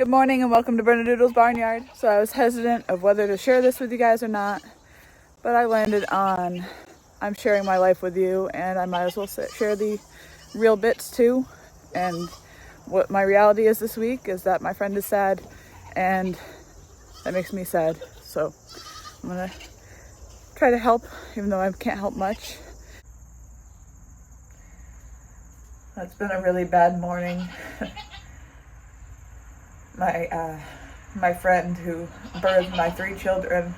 Good morning and welcome to Bernadoodle's Barnyard. So I was hesitant of whether to share this with you guys or not, but I landed on I'm sharing my life with you, and I might as well share the real bits too. And what my reality is this week is that my friend is sad, and that makes me sad. So I'm gonna try to help, even though I can't help much. That's been a really bad morning. My friend who birthed my 3 children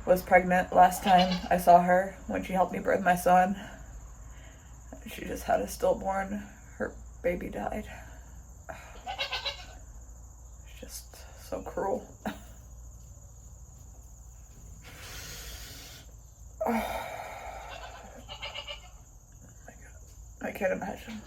was pregnant last time I saw her when she helped me birth my son. She just had a stillborn. Her baby died. It's just so cruel. Oh my God. I can't imagine.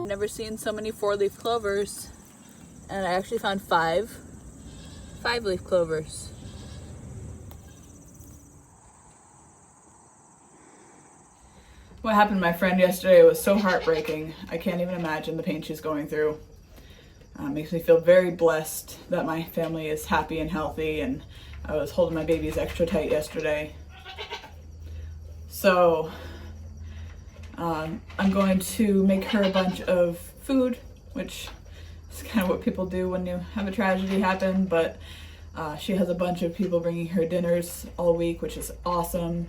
Never seen so many 4-leaf clovers, and I actually found 5 5-leaf clovers. What happened to my friend yesterday was so heartbreaking. I can't even imagine the pain she's going through. Makes me feel very blessed that my family is happy and healthy, and I was holding my babies extra tight yesterday. So I'm going to make her a bunch of food, which is kind of what people do when you have a tragedy happen, but she has a bunch of people bringing her dinners all week, which is awesome.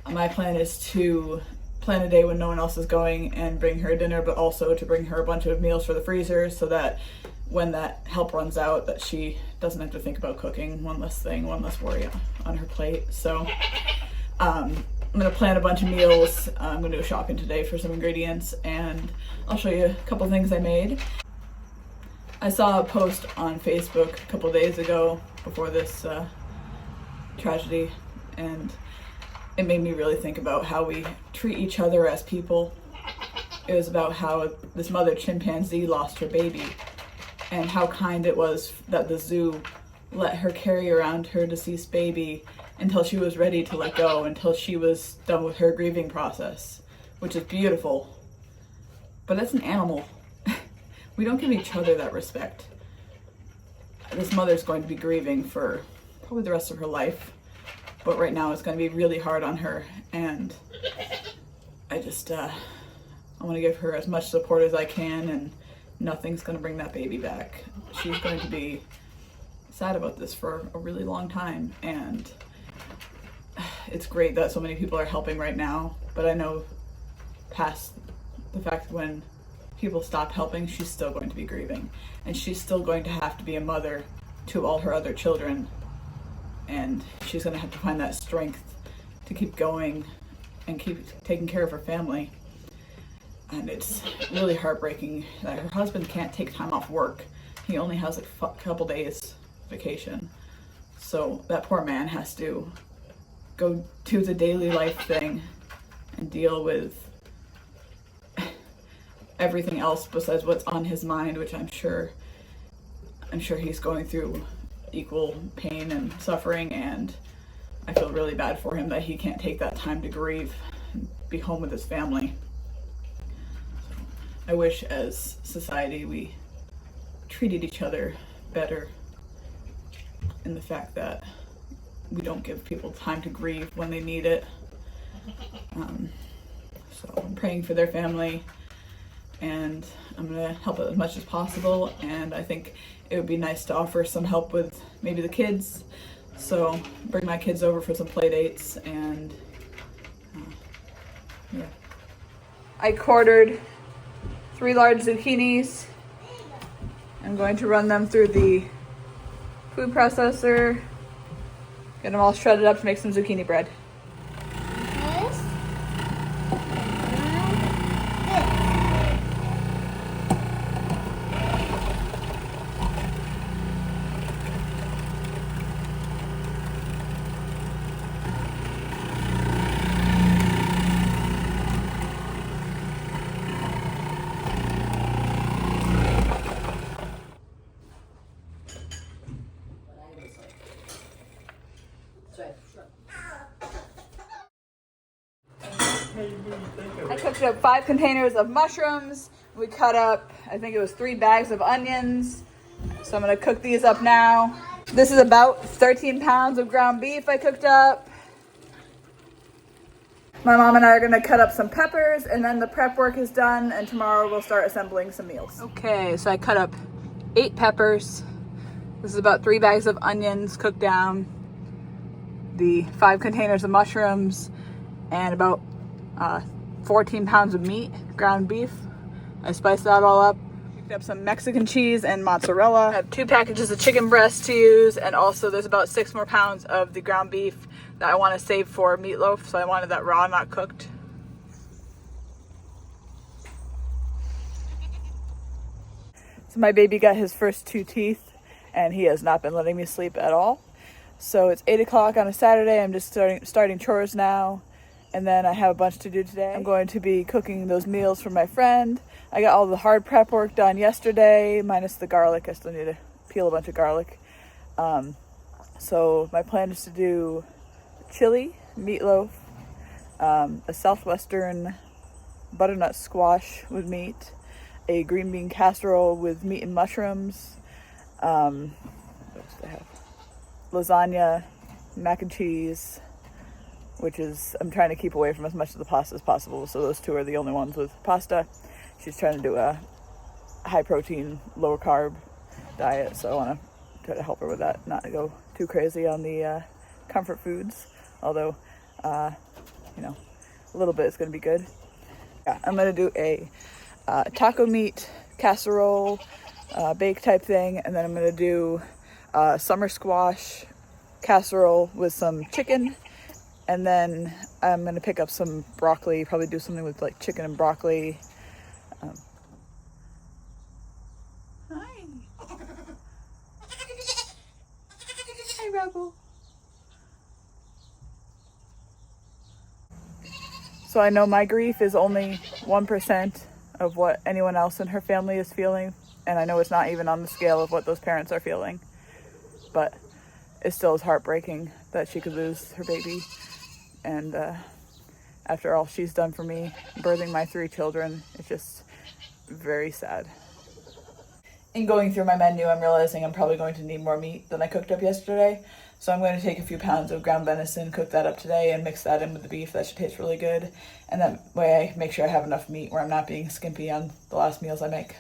My plan is to plan a day when no one else is going and bring her dinner, but also to bring her a bunch of meals for the freezer so that when that help runs out, that she doesn't have to think about cooking. One less thing, one less worry on her plate. So I'm gonna plan a bunch of meals. I'm gonna do shopping today for some ingredients, and I'll show you a couple things I made. I saw a post on Facebook a couple days ago before this tragedy, and it made me really think about how we treat each other as people. It was about how this mother chimpanzee lost her baby, and how kind it was that the zoo let her carry around her deceased baby until she was ready to let go, until she was done with her grieving process, which is beautiful. But that's an animal. We don't give each other that respect. This mother's going to be grieving for probably the rest of her life, but right now it's going to be really hard on her, and I want to give her as much support as I can, and nothing's going to bring that baby back. She's going to be sad about this for a really long time, and it's great that so many people are helping right now, but I know past the fact when people stop helping, she's still going to be grieving, and she's still going to have to be a mother to all her other children, and she's going to have to find that strength to keep going and keep taking care of her family. And it's really heartbreaking that her husband can't take time off work. He only has a couple days vacation, so that poor man has to go to the daily life thing and deal with everything else besides what's on his mind, which I'm sure he's going through equal pain and suffering, and I feel really bad for him that he can't take that time to grieve and be home with his family. So I wish as society we treated each other better in the fact that we don't give people time to grieve when they need it. So I'm praying for their family, and I'm gonna help as much as possible, and I think it would be nice to offer some help with maybe the kids. So bring my kids over for some play dates, and yeah. I quartered 3 large zucchinis. I'm going to run them through the food processor, get them all shredded up to make some zucchini bread. I cooked up 5 containers of mushrooms. We cut up, I think it was 3 bags of onions. So I'm gonna cook these up now. This is about 13 pounds of ground beef I cooked up. My mom and I are gonna cut up some peppers, and then the prep work is done, and tomorrow we'll start assembling some meals. Okay, so I cut up 8 peppers. This is about 3 bags of onions cooked down, the 5 containers of mushrooms, and about 14 pounds of meat, ground beef. I spiced that all up. Picked up some Mexican cheese and mozzarella. I have 2 packages of chicken breast to use, and also there's about 6 more pounds of the ground beef that I want to save for meatloaf, so I wanted that raw, not cooked. So my baby got his first 2 teeth, and he has not been letting me sleep at all. So it's 8 o'clock on a Saturday. I'm just starting chores now, and then I have a bunch to do today. I'm going to be cooking those meals for my friend. I got all the hard prep work done yesterday, minus the garlic. I still need to peel a bunch of garlic. So my plan is to do chili, meatloaf, a southwestern butternut squash with meat, a green bean casserole with meat and mushrooms, what else do I have? Lasagna, mac and cheese, which is, I'm trying to keep away from as much of the pasta as possible, so those 2 are the only ones with pasta. She's trying to do a high protein, low carb diet, so I want to try to help her with that, not to go too crazy on the comfort foods, although, you know, a little bit is going to be good. Yeah, I'm going to do a taco meat casserole, bake type thing, and then I'm going to do summer squash casserole with some chicken, and then I'm going to pick up some broccoli, probably do something with like chicken and broccoli. Hi. Hi, Rebel. So I know my grief is only 1% of what anyone else in her family is feeling, and I know it's not even on the scale of what those parents are feeling, but it still is heartbreaking that she could lose her baby. And after all she's done for me, birthing my 3 children, it's just very sad. In going through my menu, I'm realizing I'm probably going to need more meat than I cooked up yesterday. So I'm going to take a few pounds of ground venison, cook that up today, and mix that in with the beef. That should taste really good. And that way I make sure I have enough meat where I'm not being skimpy on the last meals I make.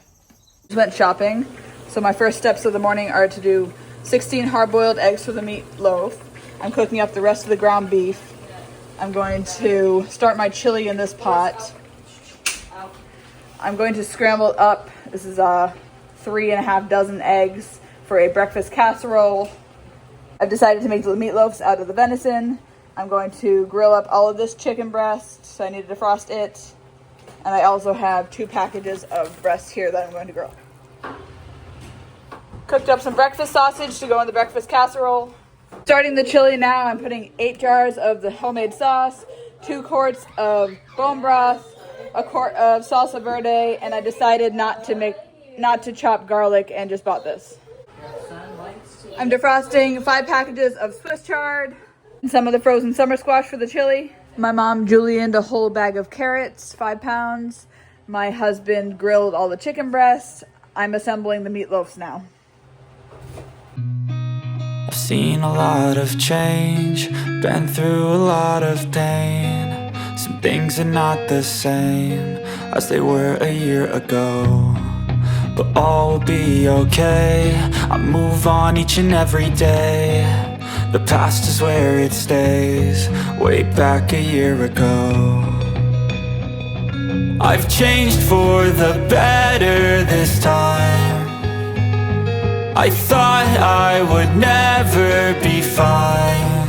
Just went shopping. So my first steps of the morning are to do 16 hard-boiled eggs for the meatloaf. I'm cooking up the rest of the ground beef. I'm going to start my chili in this pot. I'm going to scramble up, this is 3.5 dozen eggs for a breakfast casserole. I've decided to make the meatloafs out of the venison. I'm going to grill up all of this chicken breast, so I need to defrost it. And I also have 2 packages of breast here that I'm going to grill. Cooked up some breakfast sausage to go in the breakfast casserole. Starting the chili now, I'm putting 8 jars of the homemade sauce, 2 quarts of bone broth, a quart of salsa verde, and I decided not to chop garlic and just bought this. I'm defrosting 5 packages of Swiss chard and some of the frozen summer squash for the chili. My mom julienned a whole bag of carrots, 5 pounds. My husband grilled all the chicken breasts. I'm assembling the meatloafs now. I've seen a lot of change, been through a lot of pain. Some things are not the same as they were a year ago, but all will be okay. I move on each and every day. The past is where it stays, way back a year ago. I've changed for the better this time. I thought I would never be fine.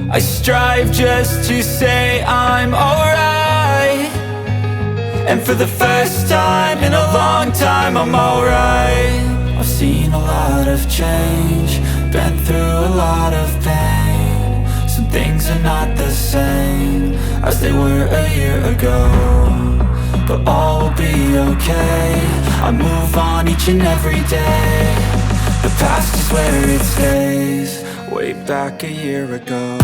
I strive just to say I'm alright, and for the first time in a long time I'm alright. I've seen a lot of change, been through a lot of pain. Some things are not the same as they were a year ago, but all will be okay. I move on each and every day. The past is where it stays, way back a year ago.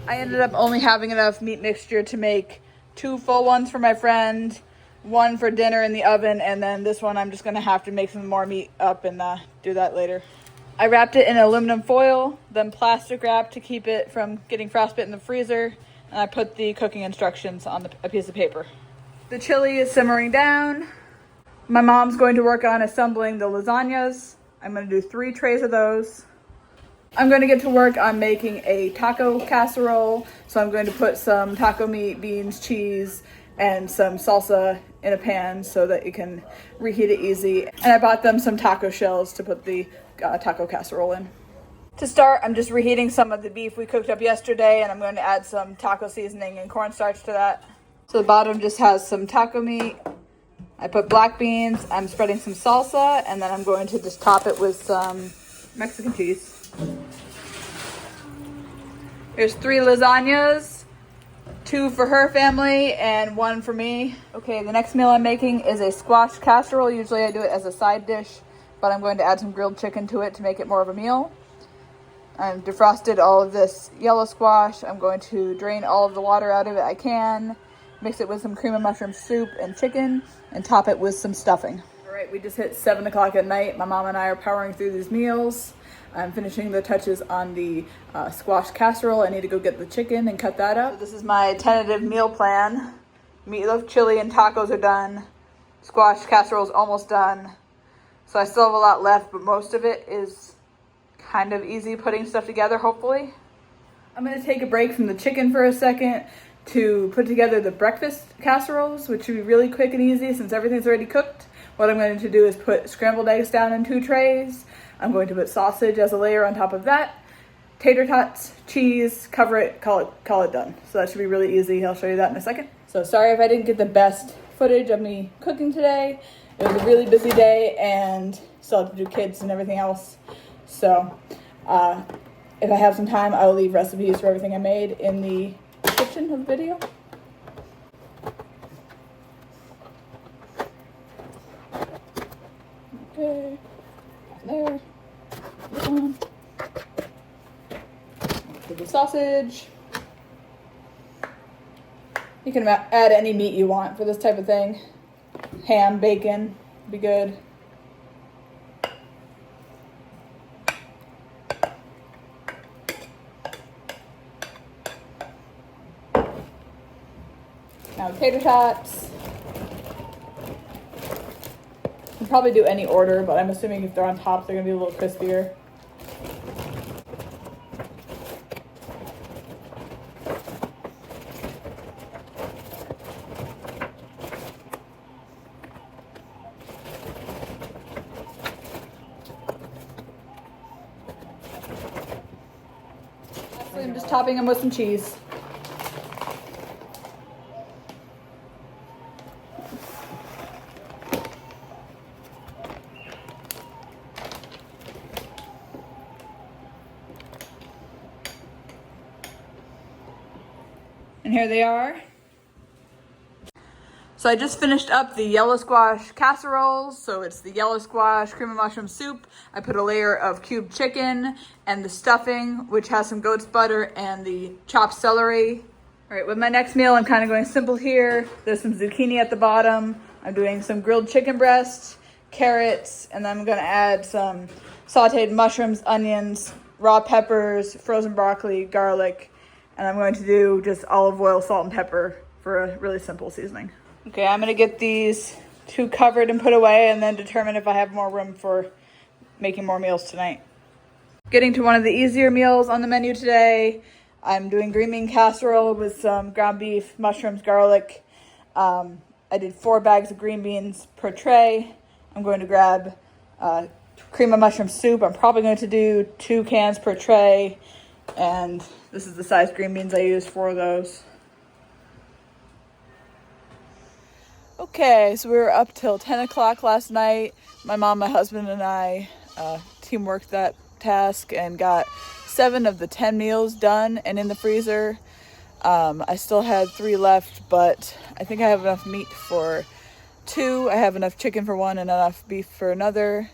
I ended up only having enough meat mixture to make 2 full ones for my friend, 1 for dinner in the oven, and then this one I'm just gonna have to make some more meat up and do that later. I wrapped it in aluminum foil, then plastic wrap to keep it from getting frostbite in the freezer, and I put the cooking instructions on a piece of paper. The chili is simmering down. My mom's going to work on assembling the lasagnas. I'm gonna do 3 trays of those. I'm going to get to work on making a taco casserole. So I'm going to put some taco meat, beans, cheese, and some salsa in a pan so that you can reheat it easy. And I bought them some taco shells to put the taco casserole in. To start, I'm just reheating some of the beef we cooked up yesterday, and I'm going to add some taco seasoning and cornstarch to that. So the bottom just has some taco meat. I put black beans, I'm spreading some salsa, and then I'm going to just top it with some Mexican cheese. There's 3 lasagnas, 2 for her family and 1 for me. Okay, the next meal I'm making is a squash casserole. Usually I do it as a side dish, but I'm going to add some grilled chicken to it to make it more of a meal. I've defrosted all of this yellow squash. I'm going to drain all of the water out of it I can, mix it with some cream of mushroom soup and chicken, and top it with some stuffing. All right, we just hit 7 o'clock at night. My mom and I are powering through these meals. I'm finishing the touches on the squash casserole. I need to go get the chicken and cut that up. So this is my tentative meal plan. Meatloaf, chili, and tacos are done. Squash casserole is almost done. So I still have a lot left, but most of it is kind of easy putting stuff together, hopefully. I'm gonna take a break from the chicken for a second to put together the breakfast casseroles, which should be really quick and easy since everything's already cooked. What I'm going to do is put scrambled eggs down in 2 trays. I'm going to put sausage as a layer on top of that, tater tots, cheese, cover it, call it done. So that should be really easy. I'll show you that in a second. So sorry if I didn't get the best footage of me cooking today. It was a really busy day and still have to do kids and everything else. So if I have some time, I will leave recipes for everything I made in the description of the video. Okay, there. This one. Put the sausage. You can add any meat you want for this type of thing. Ham, bacon, be good. Now tater tots. You can probably do any order, but I'm assuming if they're on top, they're gonna be a little crispier. Lastly, I'm just topping them with some cheese. And here they are. So I just finished up the yellow squash casseroles. So it's the yellow squash, cream of mushroom soup. I put a layer of cubed chicken and the stuffing, which has some goat's butter and the chopped celery. All right, with my next meal, I'm kind of going simple here. There's some zucchini at the bottom. I'm doing some grilled chicken breast, carrots, and then I'm gonna add some sauteed mushrooms, onions, raw peppers, frozen broccoli, garlic, and I'm going to do just olive oil, salt, and pepper for a really simple seasoning. Okay, I'm gonna get these 2 covered and put away and then determine if I have more room for making more meals tonight. Getting to one of the easier meals on the menu today. I'm doing green bean casserole with some ground beef, mushrooms, garlic. I did 4 bags of green beans per tray. I'm going to grab cream of mushroom soup. I'm probably going to do 2 cans per tray. And this is the size green beans I use for those. Okay, so we were up till 10 o'clock last night. My mom, my husband, and I teamworked that task and got 7 of the 10 meals done and in the freezer. I still had 3 left, but I think I have enough meat for 2. I have enough chicken for 1 and enough beef for another.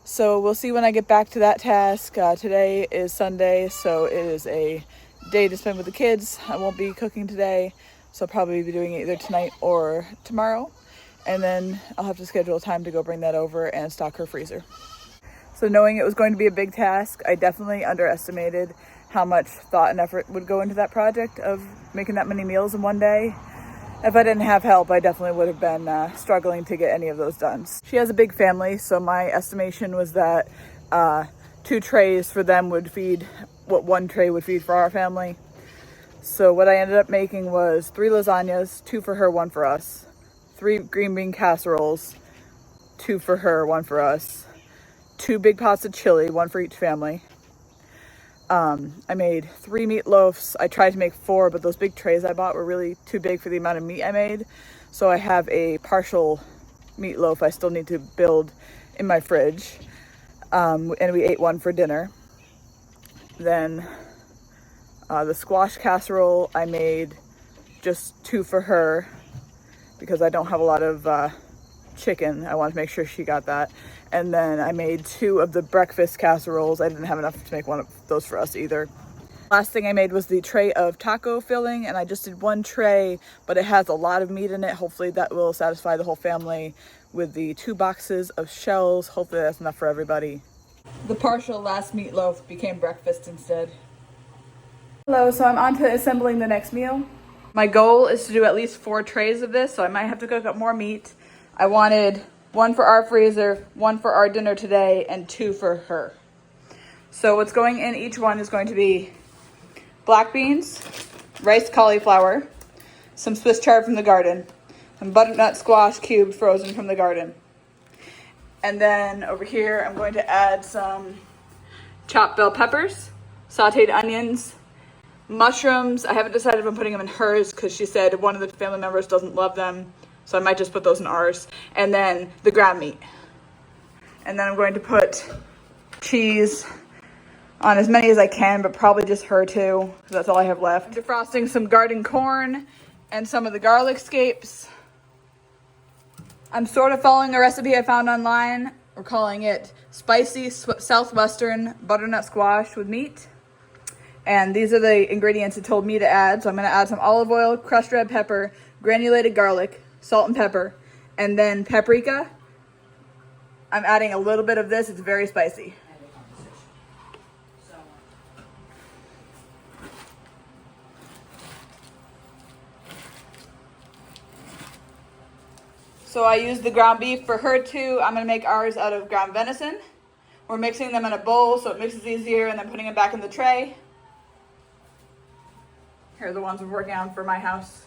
So we'll see when I get back to that task. Today is Sunday, so it is a day to spend with the kids. I won't be cooking today, so I'll probably be doing it either tonight or tomorrow. And then I'll have to schedule time to go bring that over and stock her freezer. So knowing it was going to be a big task, I definitely underestimated how much thought and effort would go into that project of making that many meals in one day. If I didn't have help, I definitely would have been struggling to get any of those done. She has a big family, so my estimation was that 2 trays for them would feed what 1 tray would feed for our family. So what I ended up making was 3 lasagnas, 2 for her, 1 for us. 3 green bean casseroles, 2 for her, 1 for us. 2 big pots of chili, 1 for each family. I made 3 meatloafs. I tried to make 4, but those big trays I bought were really too big for the amount of meat I made. So I have a partial meatloaf I still need to build in my fridge. And we ate 1 for dinner. Then the squash casserole, I made just 2 for her because I don't have a lot of chicken. I wanted to make sure she got that. And then I made 2 of the breakfast casseroles. I didn't have enough to make 1 of those for us either. Last thing I made was the tray of taco filling, and I just did 1 tray, but it has a lot of meat in it. Hopefully that will satisfy the whole family. With the 2 boxes of shells, hopefully that's enough for everybody. The partial last meatloaf became breakfast instead. Hello, so I'm on to assembling the next meal. My goal is to do at least 4 trays of this, so I might have to cook up more meat. I wanted 1 for our freezer, 1 for our dinner today, and 2 for her. So what's going in each one is going to be black beans, riced cauliflower, some Swiss chard from the garden, and butternut squash cubed frozen from the garden. And then over here, I'm going to add some chopped bell peppers, sauteed onions, mushrooms. I haven't decided if I'm putting them in hers because she said one of the family members doesn't love them. So I might just put those in ours. And then the ground meat. And then I'm going to put cheese on as many as I can, but probably just her too, because that's all I have left. I'm defrosting some garden corn and some of the garlic scapes. I'm sort of following a recipe I found online. We're calling it spicy southwestern butternut squash with meat. And these are the ingredients it told me to add. So I'm going to add some olive oil, crushed red pepper, granulated garlic, salt and pepper, and then paprika. I'm adding a little bit of this. It's very spicy. So I used the ground beef for her too. I'm gonna make ours out of ground venison. We're mixing them in a bowl so it mixes easier and then putting them back in the tray. Here are the ones we're working on for my house.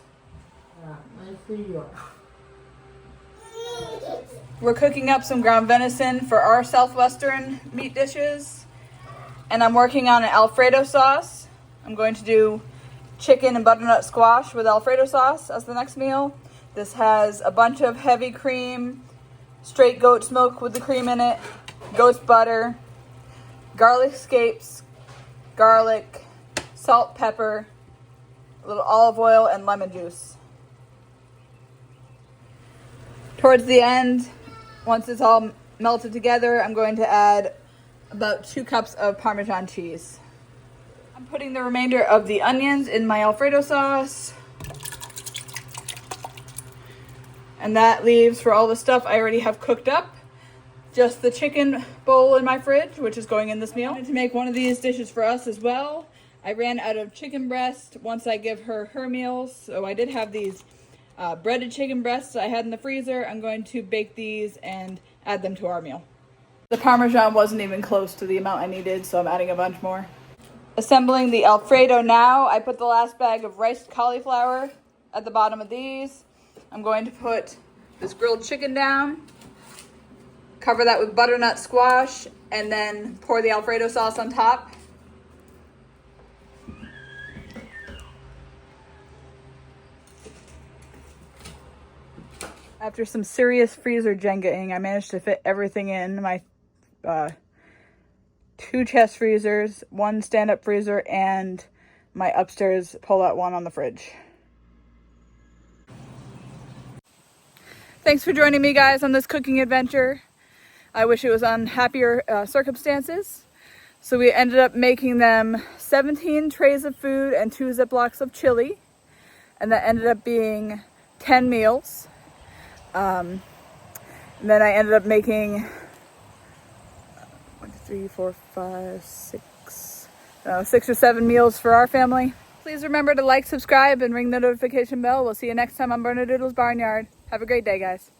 We're cooking up some ground venison for our southwestern meat dishes. And I'm working on an Alfredo sauce. I'm going to do chicken and butternut squash with Alfredo sauce as the next meal. This has a bunch of heavy cream, straight goat's milk with the cream in it, goat's butter, garlic scapes, garlic, salt, pepper, a little olive oil, and lemon juice. Towards the end, once it's all melted together, I'm going to add about 2 cups of Parmesan cheese. I'm putting the remainder of the onions in my Alfredo sauce. And that leaves for all the stuff I already have cooked up, just the chicken bowl in my fridge, which is going in this meal. I wanted to make one of these dishes for us as well. I ran out of chicken breast once I give her her meals, so I did have these breaded chicken breasts I had in the freezer. I'm going to bake these and add them to our meal. The Parmesan wasn't even close to the amount I needed, so I'm adding a bunch more. Assembling the Alfredo now. I put the last bag of riced cauliflower at the bottom of these. I'm going to put this grilled chicken down, cover that with butternut squash, and then pour the Alfredo sauce on top. After some serious freezer Jenga-ing, I managed to fit everything in my 2 chest freezers, 1 stand-up freezer, and my upstairs pull-out one on the fridge. Thanks for joining me, guys, on this cooking adventure. I wish it was on happier circumstances. So we ended up making them 17 trays of food and 2 Ziplocs of chili. And that ended up being 10 meals. And then I ended up making 6 or 7 meals for our family. Please remember to like, subscribe, and ring the notification bell. We'll see you next time on Bernadoodle's Barnyard. Have a great day, guys.